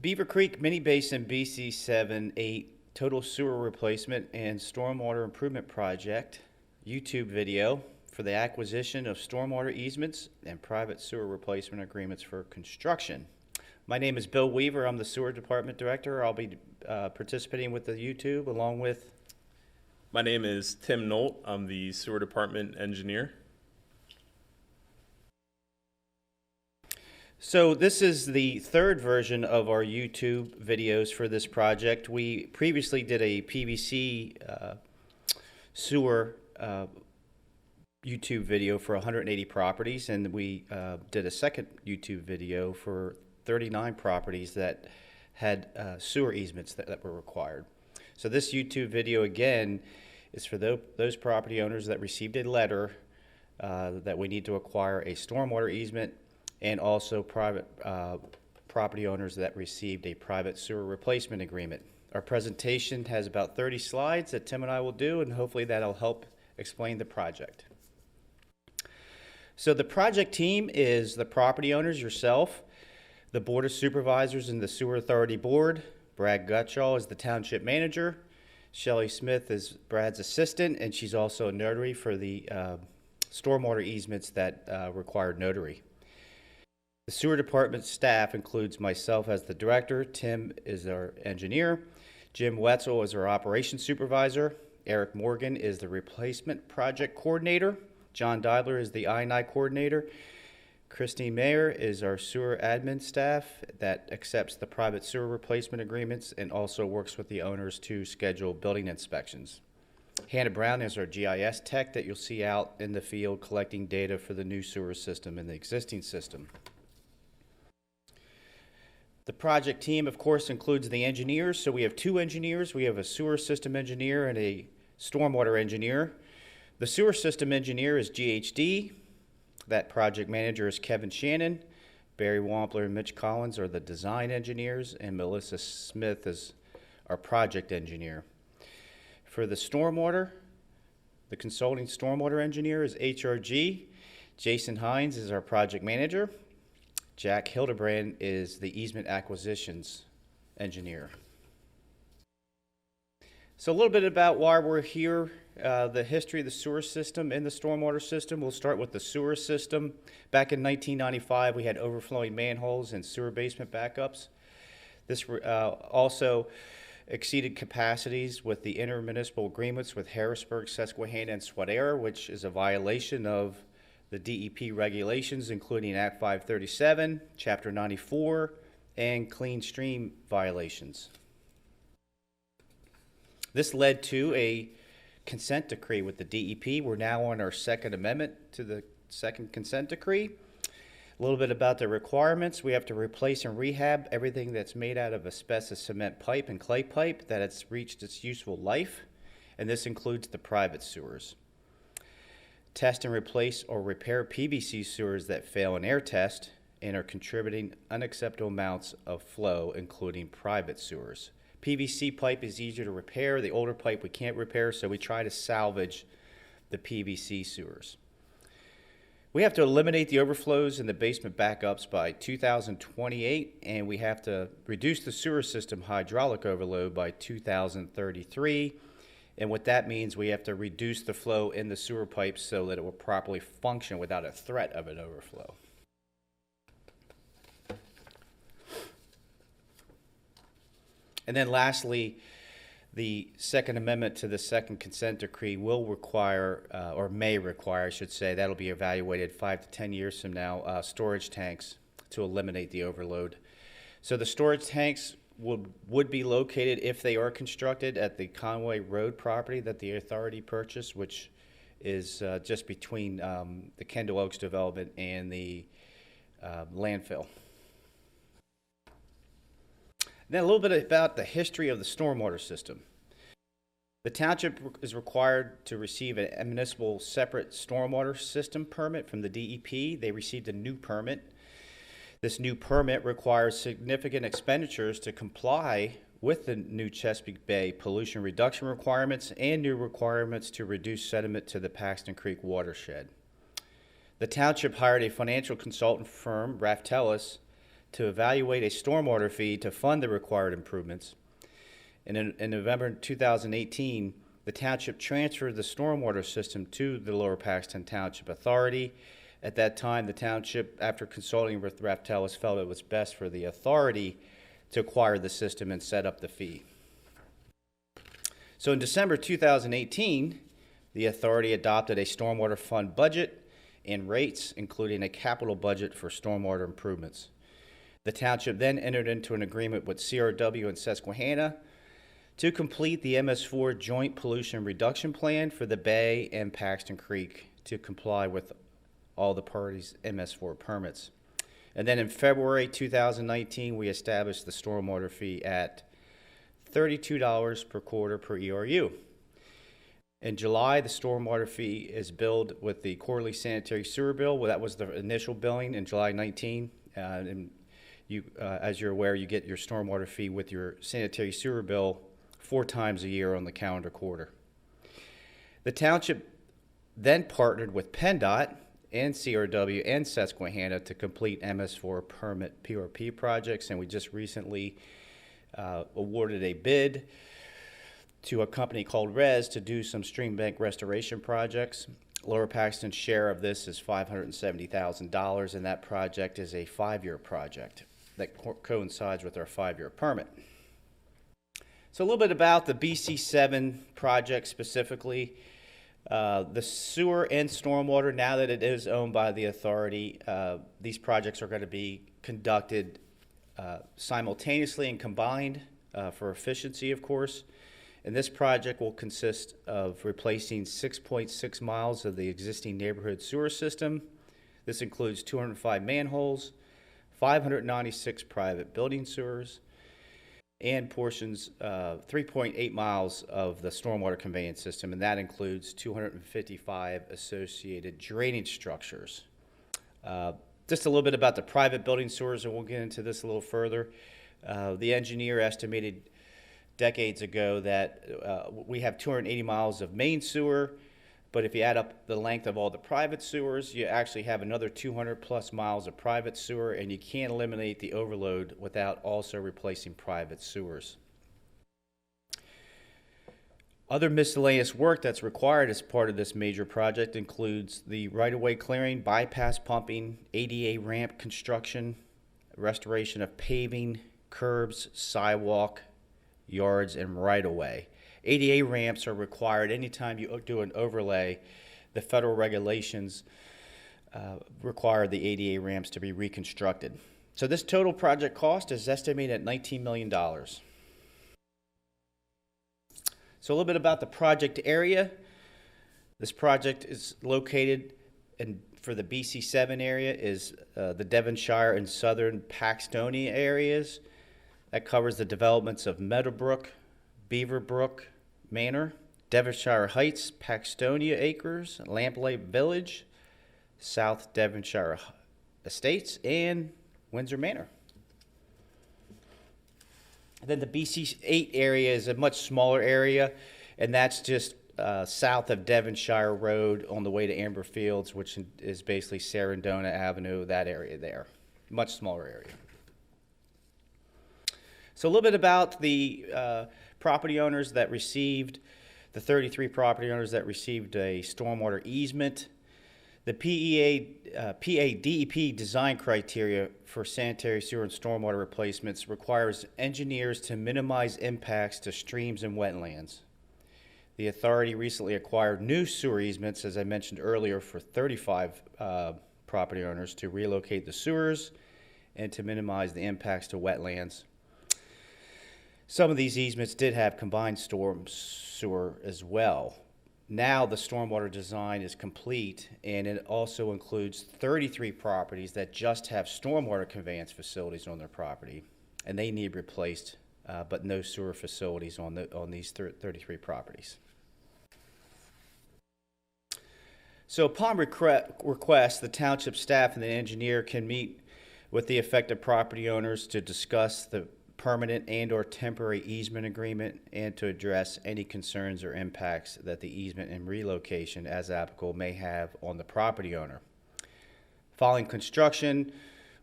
Beaver Creek Mini Basin BC 7-8 Total Sewer Replacement and Stormwater Improvement Project YouTube video for the acquisition of stormwater easements and private sewer replacement agreements for construction. My name is Bill Weaver. I'm the Sewer Department Director. I'll be participating with the YouTube along with... My name is Tim Nolt. I'm the Sewer Department Engineer. So this is the third version of our YouTube videos for this project. We previously did a PVC sewer YouTube video for 180 properties, and we did a second YouTube video for 39 properties that had sewer easements that were required. So this YouTube video again is for those property owners that received a letter that we need to acquire a stormwater easement, and also private property owners that received a private sewer replacement agreement. Our presentation has about 30 slides that Tim and I will do, and hopefully that'll help explain the project. So the project team is the property owners, yourself, the Board of Supervisors and the Sewer Authority Board. Brad Gutschall is the Township Manager. Shelley Smith is Brad's assistant, and she's also a notary for the stormwater easements that required notary. The Sewer Department staff includes myself as the director, Tim is our engineer, Jim Wetzel is our operations supervisor, Eric Morgan is the replacement project coordinator, John Deidler is the I&I coordinator, Christine Mayer is our sewer admin staff that accepts the private sewer replacement agreements and also works with the owners to schedule building inspections. Hannah Brown is our GIS tech that you'll see out in the field collecting data for the new sewer system and the existing system. The project team, of course, includes the engineers. So we have two engineers. We have a sewer system engineer and a stormwater engineer. The sewer system engineer is GHD. That project manager is Kevin Shannon. Barry Wampler and Mitch Collins are the design engineers, and Melissa Smith is our project engineer. For the stormwater, the consulting stormwater engineer is HRG. Jason Hines is our project manager. Jack Hildebrand is the easement acquisitions engineer. So a little bit about why we're here, the history of the sewer system and the stormwater system. We'll start with the sewer system. Back in 1995, we had overflowing manholes and sewer basement backups. This also exceeded capacities with the intermunicipal agreements with Harrisburg, Susquehanna, and Swadera, which is a violation of the DEP regulations, including Act 537, Chapter 94, and clean stream violations. This led to a consent decree with the DEP. We're now on our second amendment to the second consent decree. A little bit about the requirements. We have to replace and rehab everything that's made out of asbestos cement pipe and clay pipe that has reached its useful life, and this includes the private sewers. Test and replace or repair PVC sewers that fail an air test and are contributing unacceptable amounts of flow, including private sewers. PVC pipe is easier to repair. The older pipe we can't repair, so we try to salvage the PVC sewers. We have to eliminate the overflows and the basement backups by 2028, and we have to reduce the sewer system hydraulic overload by 2033. And what that means, we have to reduce the flow in the sewer pipes so that it will properly function without a threat of an overflow. And then lastly, the Second Amendment to the Second Consent Decree will require, or may require, I should say, that'll be evaluated 5 to 10 years from now, storage tanks to eliminate the overload. So the storage tanks would be located, if they are constructed, at the Conway Road property that the authority purchased, which is just between the Kendall Oaks development and the landfill. Then a little bit about the history of the stormwater system. The township is required to receive a municipal separate stormwater system permit from the DEP. They received a new permit. This new permit requires significant expenditures to comply with the new Chesapeake Bay pollution reduction requirements and new requirements to reduce sediment to the Paxton Creek watershed. The township hired a financial consultant firm, Raftellus, to evaluate a stormwater fee to fund the required improvements. And in November 2018, the township transferred the stormwater system to the Lower Paxton Township Authority. At that time, the township, after consulting with Laterals, felt it was best for the authority to acquire the system and set up the fee. So in December 2018, the authority adopted a stormwater fund budget and rates, including a capital budget for stormwater improvements. The township then entered into an agreement with CRW and Susquehanna to complete the MS4 Joint Pollution Reduction Plan for the Bay and Paxton Creek to comply with all the parties' MS4 permits. And then in February 2019, we established the stormwater fee at $32 per quarter per ERU. In July, the stormwater fee is billed with the quarterly sanitary sewer bill. Well, that was the initial billing in July 19. And you, as you're aware, you get your stormwater fee with your sanitary sewer bill 4 times a year on the calendar quarter. The township then partnered with PennDOT and CRW and Susquehanna to complete MS4 permit PRP projects, and we just recently awarded a bid to a company called Res to do some stream bank restoration projects. Lower Paxton's share of this is $570,000, and that project is a 5-year project that coincides with our 5-year permit. So a little bit about the BC7 project specifically. The sewer and stormwater, now that it is owned by the authority, these projects are going to be conducted simultaneously and combined for efficiency, of course. And this project will consist of replacing 6.6 miles of the existing neighborhood sewer system. This includes 205 manholes, 596 private building sewers, and portions 3.8 miles of the stormwater conveyance system, and that includes 255 associated drainage structures. Just a little bit about the private building sewers, and we'll get into this a little further. The engineer estimated decades ago that we have 280 miles of main sewer, but if you add up the length of all the private sewers, you actually have another 200 plus miles of private sewer, and you can't eliminate the overload without also replacing private sewers. Other miscellaneous work that's required as part of this major project includes the right-of-way clearing, bypass pumping, ADA ramp construction, restoration of paving, curbs, sidewalk, yards, and right-of-way. ADA ramps are required anytime you do an overlay. The federal regulations require the ADA ramps to be reconstructed. So this total project cost is estimated at $19 million. So a little bit about the project area. This project is located for the BC7 area is the Devonshire and southern Paxtonia areas. That covers the developments of Meadowbrook, Beaverbrook Manor, Devonshire Heights, Paxtonia Acres, Lamplight Village, South Devonshire Estates, and Windsor Manor. Then the BC8 area is a much smaller area, and that's just south of Devonshire Road on the way to Amber Fields, which is basically Sarandona Avenue, that area there. Much smaller area. So a little bit about the property owners that received, the 33 property owners that received a stormwater easement. The PADEP design criteria for sanitary sewer and stormwater replacements requires engineers to minimize impacts to streams and wetlands. The authority recently acquired new sewer easements, as I mentioned earlier, for 35 property owners to relocate the sewers and to minimize the impacts to wetlands. Some of these easements did have combined storm sewer as well. Now the stormwater design is complete, and it also includes 33 properties that just have stormwater conveyance facilities on their property, and they need replaced, but no sewer facilities on these 33 properties. So upon request, the township staff and the engineer can meet with the affected property owners to discuss the permanent and or temporary easement agreement and to address any concerns or impacts that the easement and relocation as applicable may have on the property owner. Following construction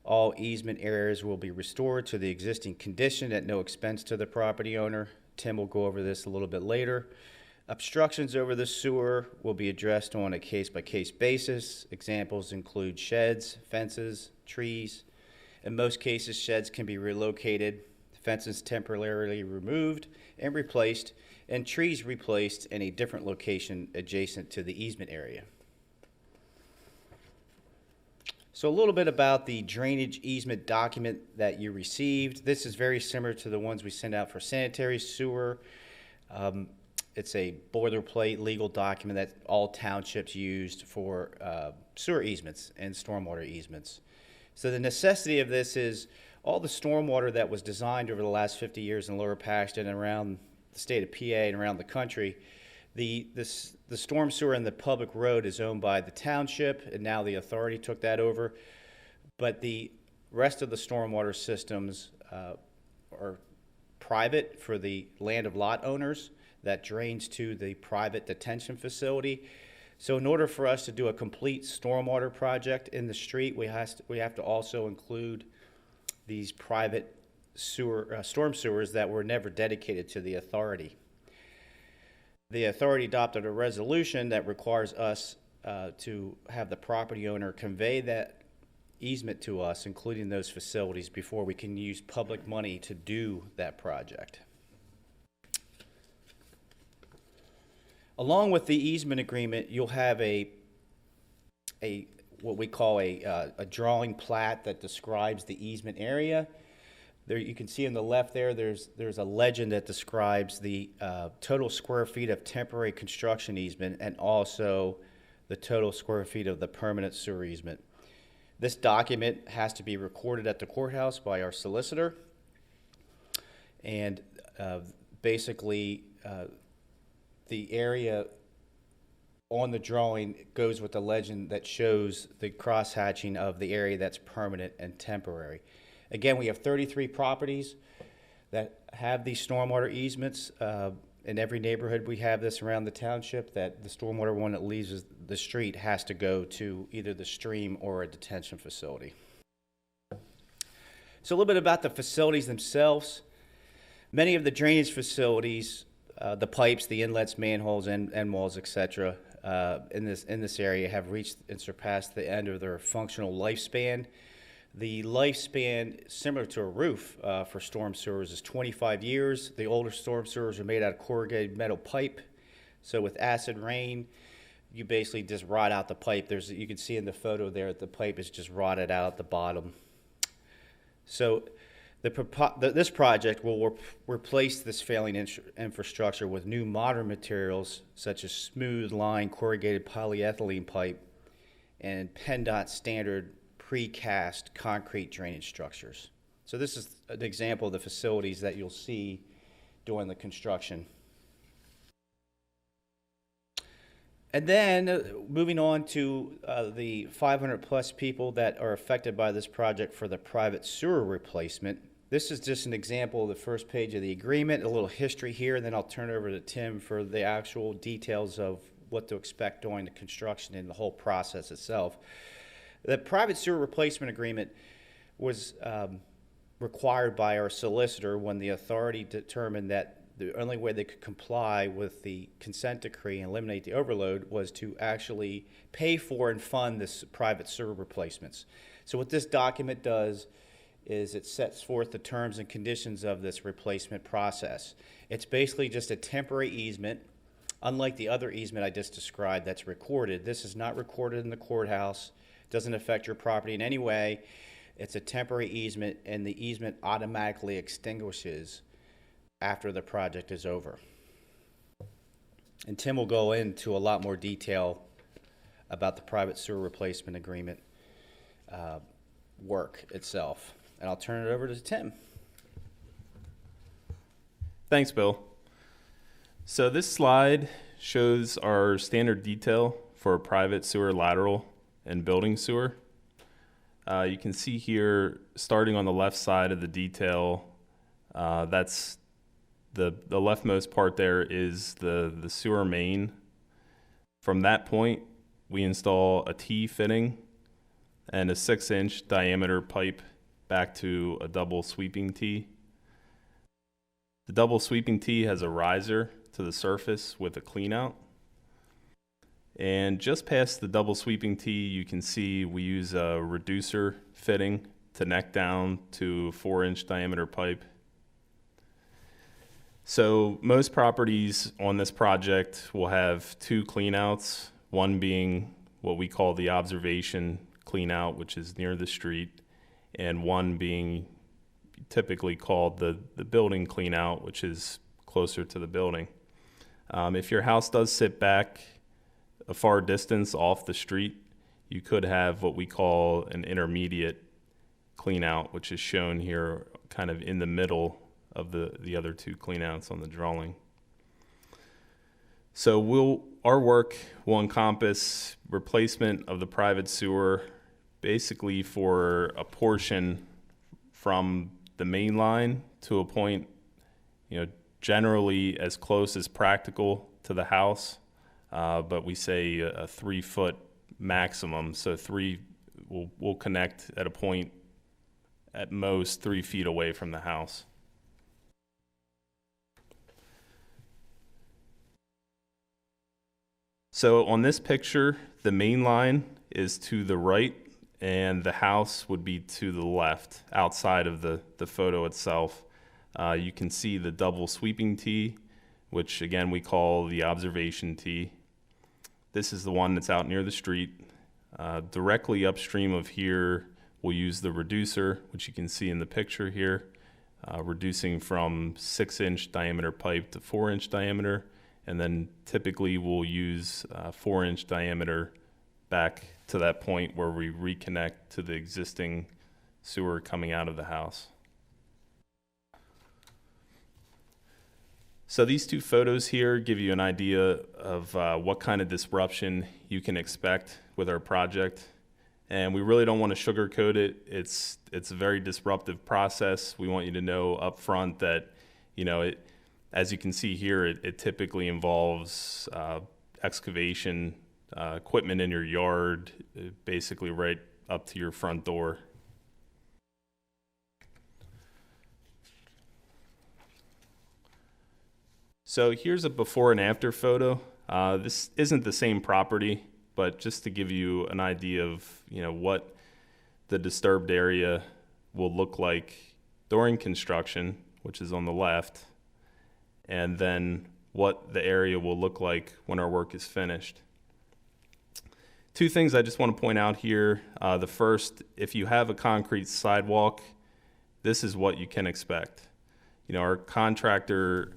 All easement areas will be restored to the existing condition at no expense to the property owner. Tim will go over this a little bit later. Obstructions over the sewer will be addressed on a case-by-case basis. Examples include sheds, fences, trees. In most cases, sheds can be relocated, fences temporarily removed and replaced, and trees replaced in a different location adjacent to the easement area. So a little bit about the drainage easement document that you received. This is very similar to the ones we send out for sanitary sewer. It's a boilerplate legal document that all townships used for sewer easements and stormwater easements. So the necessity of this is all the stormwater that was designed over the last 50 years in Lower Paxton and around the state of PA and around the country. The storm sewer and the public road is owned by the township, and now the authority took that over. But the rest of the stormwater systems are private for the land of lot owners that drains to the private detention facility. So in order for us to do a complete stormwater project in the street, we have to also include these private storm sewers that were never dedicated to the authority. The authority adopted a resolution that requires us to have the property owner convey that easement to us, including those facilities, before we can use public money to do that project. Along with the easement agreement, you'll have what we call a drawing plat that describes the easement area. There, you can see on the left there's a legend that describes the total square feet of temporary construction easement and also the total square feet of the permanent sewer easement. This document has to be recorded at the courthouse by our solicitor, and basically the area on the drawing goes with the legend that shows the cross-hatching of the area that's permanent and temporary. Again, we have 33 properties that have these stormwater easements. In every neighborhood we have this around the township, that the stormwater one that leaves the street has to go to either the stream or a detention facility. So a little bit about the facilities themselves. Many of the drainage facilities, the pipes, the inlets, manholes, end walls, etc., in this area have reached and surpassed the end of their functional lifespan. The lifespan, similar to a roof for storm sewers, is 25 years. The older storm sewers are made out of corrugated metal pipe. So with acid rain, you basically just rot out the pipe. You can see in the photo there that the pipe is just rotted out at the bottom. So this project will replace this failing infrastructure with new modern materials such as smooth line corrugated polyethylene pipe and PennDOT standard precast concrete drainage structures. So this is an example of the facilities that you'll see during the construction. And then moving on to the 500 plus people that are affected by this project for the private sewer replacement. This is just an example of the first page of the agreement, a little history here, and then I'll turn it over to Tim for the actual details of what to expect during the construction and the whole process itself. The private sewer replacement agreement was required by our solicitor when the authority determined that the only way they could comply with the consent decree and eliminate the overload was to actually pay for and fund this private sewer replacements. So what this document does is it sets forth the terms and conditions of this replacement process. It's basically just a temporary easement. Unlike the other easement I just described that's recorded, this is not recorded in the courthouse. Doesn't affect your property in any way. It's a temporary easement, and the easement automatically extinguishes after the project is over. And Tim will go into a lot more detail about the private sewer replacement agreement work itself. And I'll turn it over to Tim. Thanks, Bill. So this slide shows our standard detail for a private sewer lateral and building sewer. You can see here, starting on the left side of the detail, that's the leftmost part there is the sewer main. From that point, we install a T fitting and a 6-inch diameter pipe back to a double sweeping tee. The double sweeping tee has a riser to the surface with a clean out. And just past the double sweeping tee, you can see we use a reducer fitting to neck down to a 4-inch diameter pipe. So most properties on this project will have 2 cleanouts, one being what we call the observation cleanout, which is near the street, and one being typically called the building cleanout, which is closer to the building. If your house does sit back a far distance off the street, you could have what we call an intermediate cleanout, which is shown here kind of in the middle of the other 2 cleanouts on the drawing. So our work will encompass replacement of the private sewer basically for a portion from the main line to a point, generally as close as practical to the house, but we say a 3-foot maximum. So we'll connect at a point at most 3 feet away from the house. So on this picture, the main line is to the right and the house would be to the left outside of the photo itself. You can see the double sweeping tee, which again we call the observation tee. This is the one that's out near the street. Directly upstream of here, we'll use the reducer, which you can see in the picture here, reducing from 6-inch diameter pipe to 4-inch diameter. And then typically we'll use 4-inch diameter back to that point where we reconnect to the existing sewer coming out of the house. So these 2 photos here give you an idea of what kind of disruption you can expect with our project. And we really don't want to sugarcoat it. It's a very disruptive process. We want you to know up front that, as you can see here, it typically involves excavation, equipment in your yard, basically right up to your front door. So here's a before and after photo. This isn't the same property, but just to give you an idea of what the disturbed area will look like during construction, which is on the left, and then what the area will look like when our work is finished. 2 things I just want to point out here. The first, if you have a concrete sidewalk, this is what you can expect. Our contractor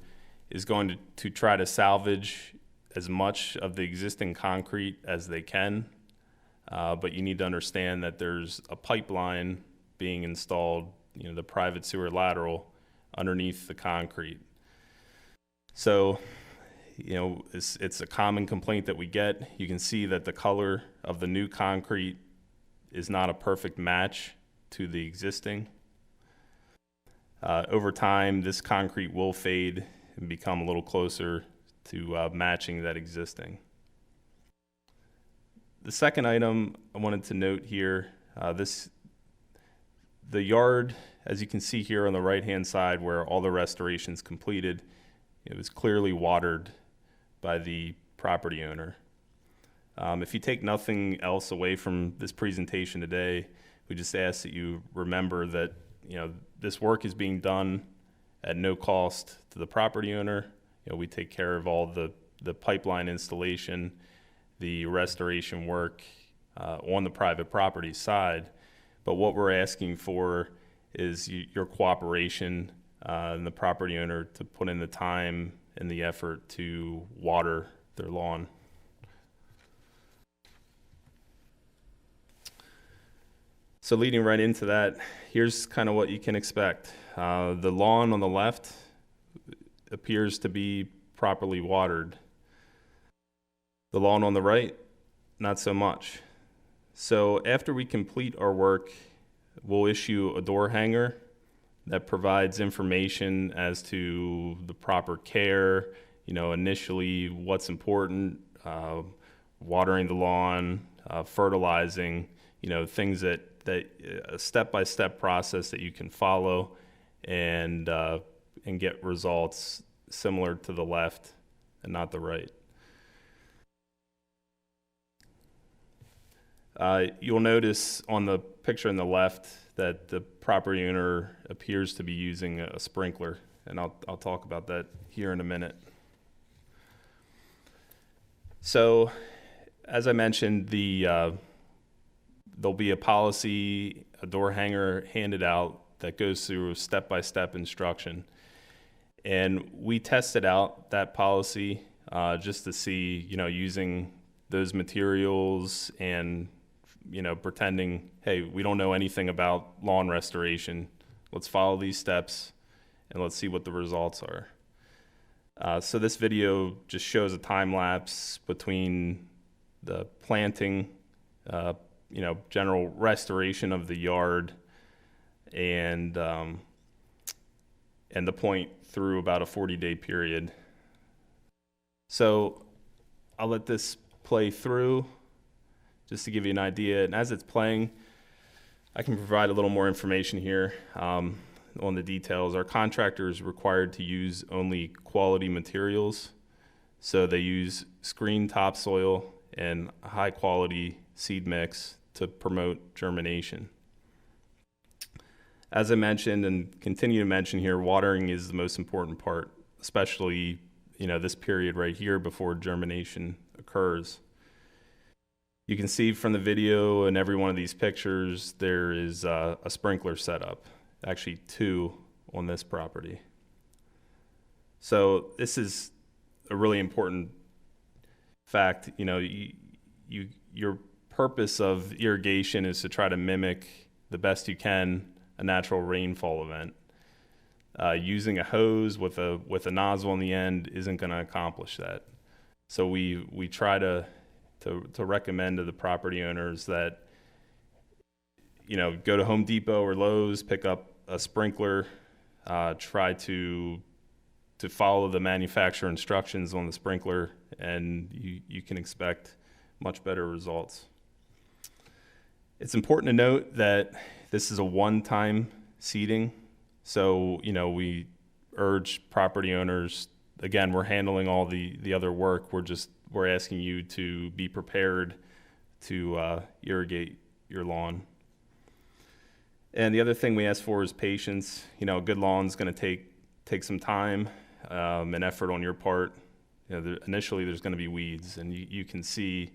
is going to try to salvage as much of the existing concrete as they can, but you need to understand that there's a pipeline being installed, the private sewer lateral, underneath the concrete. So, it's a common complaint that we get. You can see that the color of the new concrete is not a perfect match to the existing. Over time, this concrete will fade and become a little closer to matching that existing. The second item I wanted to note here, the yard, as you can see here on the right-hand side where all the restoration's completed, it was clearly watered by the property owner. If you take nothing else away from this presentation today, we just ask that you remember that this work is being done at no cost to the property owner. We take care of all the pipeline installation, the restoration work on the private property side. But what we're asking for is your cooperation and the property owner to put in the time and the effort to water their lawn. So leading right into that, here's kind of what you can expect. The lawn on the left appears to be properly watered. The lawn on the right, not so much. So after we complete our work, we'll issue a door hanger that provides information as to the proper care, initially what's important, watering the lawn, fertilizing, things that a step-by-step process that you can follow and get results similar to the left and not the right. You'll notice on the picture on the left that the property owner appears to be using a sprinkler, and I'll talk about that here in a minute. So, as I mentioned, there'll be a policy, a door hanger handed out that goes through step-by-step instruction. And we tested out that policy just to see, using those materials and, pretending, hey, we don't know anything about lawn restoration. Let's follow these steps and let's see what the results are. So this video just shows a time lapse between the planting, general restoration of the yard, and the point through about a 40-day period. So I'll let this play through just to give you an idea. And as it's playing, I can provide a little more information here on the details. Our contractor is required to use only quality materials. So they use screen topsoil and high quality seed mix to promote germination. As I mentioned and continue to mention here, watering is the most important part, especially this period right here before germination occurs. You can see from the video and every one of these pictures there is a sprinkler setup, actually 2 on this property. So this is a really important fact. Your purpose of irrigation is to try to mimic the best you can a natural rainfall event. Using a hose with a nozzle on the end isn't going to accomplish that. So we try to recommend to the property owners that go to Home Depot or Lowe's, pick up a sprinkler, try to follow the manufacturer instructions on the sprinkler, and you can expect much better results. It's important to note that this is a one-time seeding, so we urge property owners, again, we're handling all the other work, we're asking you to be prepared to irrigate your lawn. And the other thing we ask for is patience. A good lawn is going to take some time and effort on your part. Initially there's going to be weeds, and you can see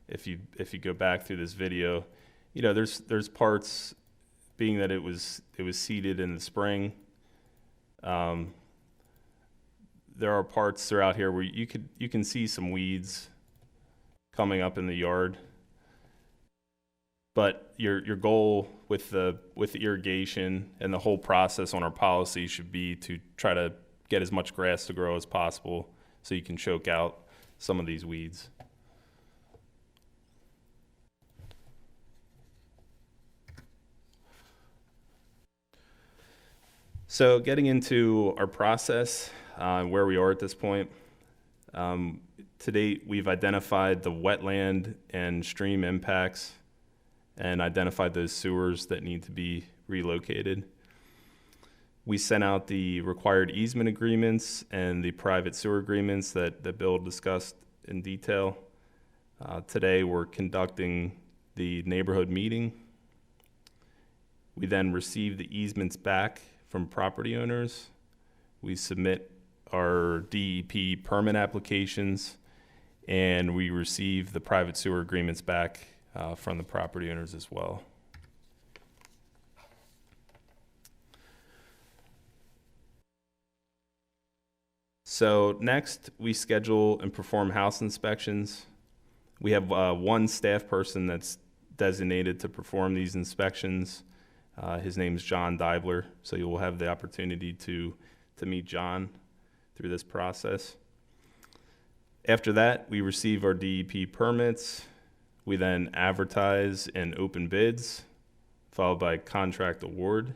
if you go back through this video, there's parts, being that it was seeded in the spring. There are parts throughout here where you can see some weeds coming up in the yard. But your goal with the irrigation and the whole process on our policy should be to try to get as much grass to grow as possible so you can choke out some of these weeds. So getting into our process, where we are at this point, to date we've identified the wetland and stream impacts and identified those sewers that need to be relocated. We sent out the required easement agreements and the private sewer agreements that Bill discussed in detail. Today we're conducting the neighborhood meeting. We then receive the easements back from property owners. We submit our DEP permit applications, and we receive the private sewer agreements back from the property owners as well. So next, we schedule and perform house inspections. We have one staff person that's designated to perform these inspections. His name's John Dibler, so you will have the opportunity to meet John through this process. After that, we receive our DEP permits. We then advertise and open bids, followed by contract award.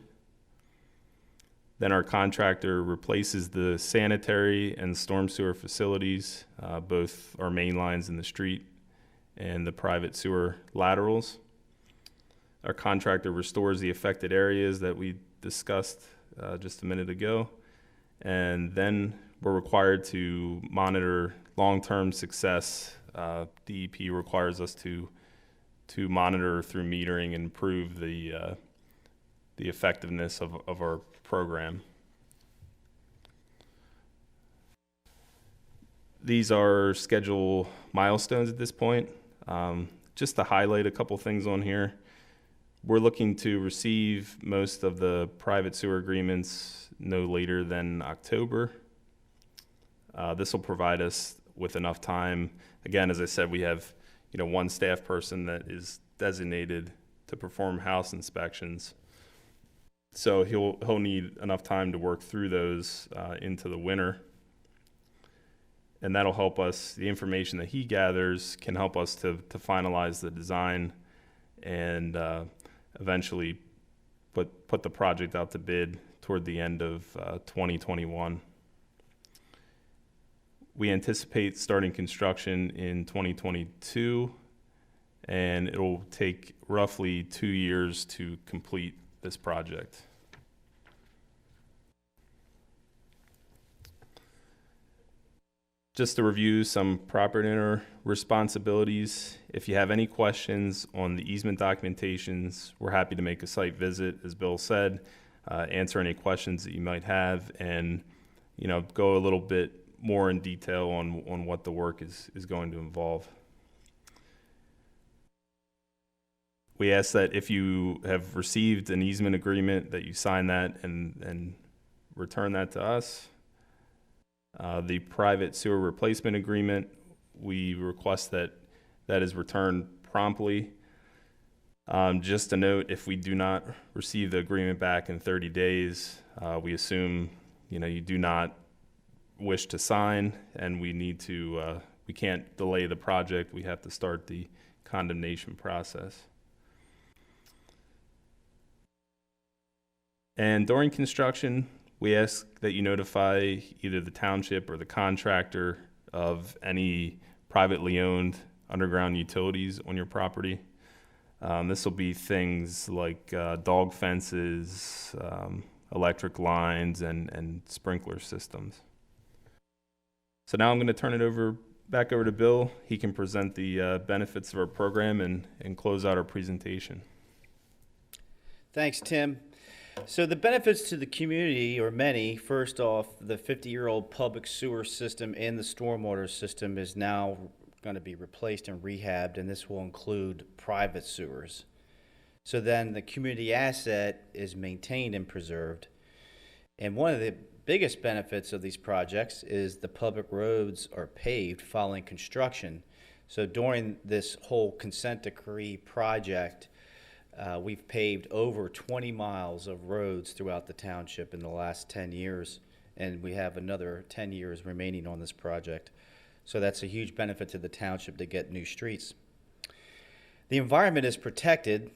Then our contractor replaces the sanitary and storm sewer facilities, both our main lines in the street and the private sewer laterals. our contractor restores the affected areas that we discussed just a minute ago. And then we're required to monitor long-term success. DEP requires us to monitor through metering and improve the effectiveness of our program. These are schedule milestones at this point. Just to highlight a couple things on here, we're looking to receive most of the private sewer agreements no later than October. This will provide us with enough time. Again, as I said, we have one staff person that is designated to perform house inspections. So he'll need enough time to work through those into the winter. And that'll help us, the information that he gathers can help us to finalize the design and eventually put the project out to bid toward the end of 2021. We anticipate starting construction in 2022, and it'll take roughly 2 years to complete this project. Just to review some property owner responsibilities, if you have any questions on the easement documentations, we're happy to make a site visit, as Bill said, answer any questions that you might have, and go a little bit more in detail on what the work is going to involve. We ask that if you have received an easement agreement that you sign that and return that to us. The private sewer replacement agreement, we request that is returned promptly. Just a note, if we do not receive the agreement back in 30 days, we assume you do not wish to sign, and we need to we can't delay the project. We have to start the condemnation process. And during construction, we ask that you notify either the township or the contractor of any privately owned underground utilities on your property. This will be things like dog fences, electric lines, and sprinkler systems. So now I'm going to turn it back over to Bill. He can present the benefits of our program and close out our presentation. Thanks, Tim. So the benefits to the community are many. First off, the 50-year-old public sewer system and the stormwater system is now going to be replaced and rehabbed, and this will include private sewers. So then the community asset is maintained and preserved. And one of the biggest benefits of these projects is the public roads are paved following construction. So during this whole consent decree project, we've paved over 20 miles of roads throughout the township in the last 10 years, and we have another 10 years remaining on this project. So that's a huge benefit to the township to get new streets. The environment is protected.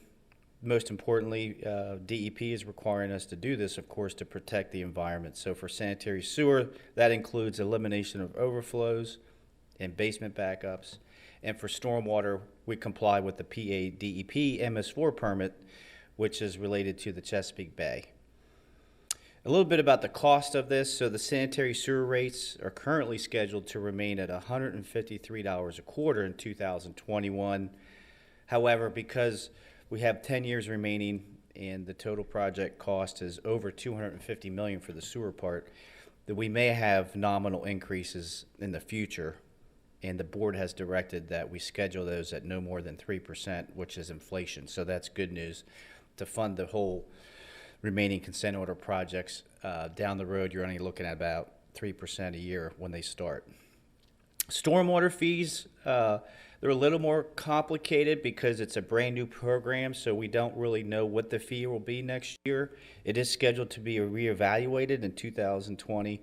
Most importantly, DEP is requiring us to do this, of course, to protect the environment. So for sanitary sewer, that includes elimination of overflows and basement backups. And for stormwater, we comply with the PA DEP MS4 permit, which is related to the Chesapeake Bay. A little bit about the cost of this. So the sanitary sewer rates are currently scheduled to remain at $153 a quarter in 2021. However, because we have 10 years remaining and the total project cost is over $250 million for the sewer part, that we may have nominal increases in the future. And the board has directed that we schedule those at no more than 3%, which is inflation. So that's good news. To fund the whole remaining consent order projects down the road, you're only looking at about 3% a year when they start. Stormwater fees, they're a little more complicated because it's a brand new program, so we don't really know what the fee will be next year. It is scheduled to be reevaluated in 2020.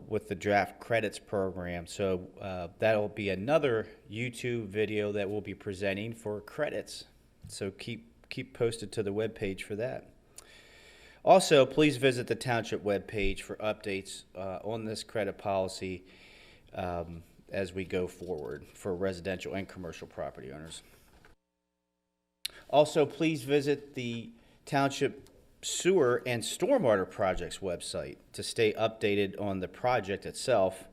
With the draft credits program. So that'll be another YouTube video that we'll be presenting for credits. So keep posted to the webpage for that. Also, please visit the township webpage for updates on this credit policy as we go forward for residential and commercial property owners. Also, please visit the Township Sewer and Stormwater Projects website to stay updated on the project itself.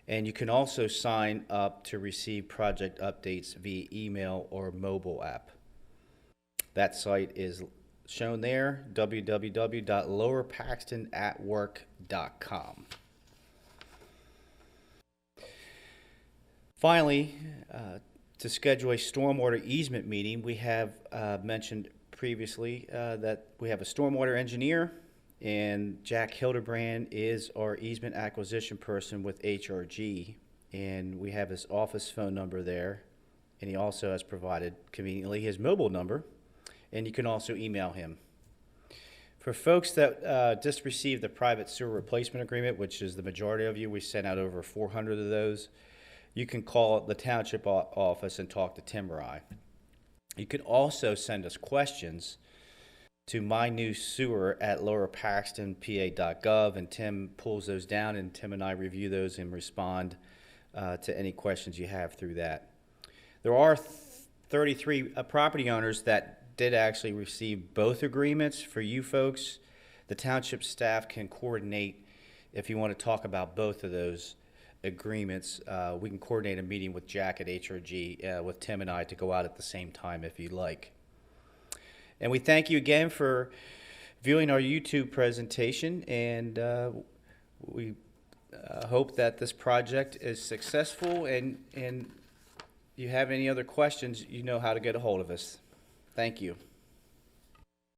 And you can also sign up to receive project updates via email or mobile app. That site is shown there, www.lowerpaxtonatwork.com. Finally, to schedule a stormwater easement meeting, we have mentioned previously that we have a stormwater engineer, and Jack Hildebrand is our easement acquisition person with HRG, and we have his office phone number there, and he also has provided conveniently his mobile number, and you can also email him. For folks that just received the private sewer replacement agreement, which is the majority of you, we sent out over 400 of those. You can call the township office and talk to Tim or I. You can also send us questions to mynewsewer@lowerpaxtonpa.gov, and Tim pulls those down, and Tim and I review those and respond to any questions you have through that. There are 33 property owners that did actually receive both agreements. For you folks, the township staff can coordinate if you want to talk about both of those agreements. We can coordinate a meeting with Jack at HRG with Tim and I to go out at the same time if you'd like. And we thank you again for viewing our YouTube presentation, and we hope that this project is successful, and you have any other questions, you know how to get a hold of us. Thank you.